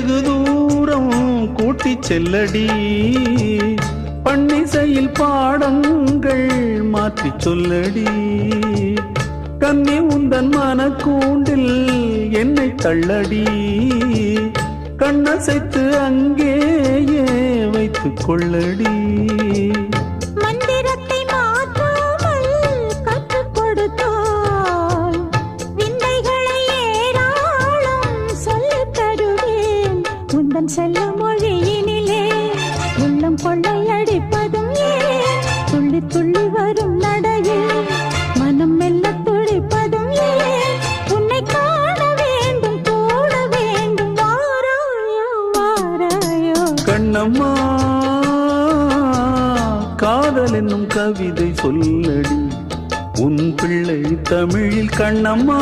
வெகு தூரம் கூட்டி செல்லடி, பன்னிசையில் பாடங்கள் மாற்றி சொல்லடி. கன்னி உந்தன் மனக்கூண்டில் என்னை தள்ளடி, கண்ணசைத்து அங்கேயே வைத்துக் கொள்ளடி. மந்திரத்தை மாற்றாமல் கற்றுக் கொடுத்தால் விந்தைகளை ஏராளம் சொல்லித் தருவேன். உந்தன் செல்ல மொழியினிலே உள்ளம் கொள்ளையடிப்பதும் ஏன், துள்ளி துள்ளி வரும் நடையில் மனம் மெல்ல துடிப்பதும் ஏன். உன்னை காண வேண்டும் கூட வேண்டும், வாராயோ வாராயோ. கண்ணம்மா காதல் என்னும் கவிதை சொல்லடி, உன் பிள்ளை தமிழில் கண்ணம்மா.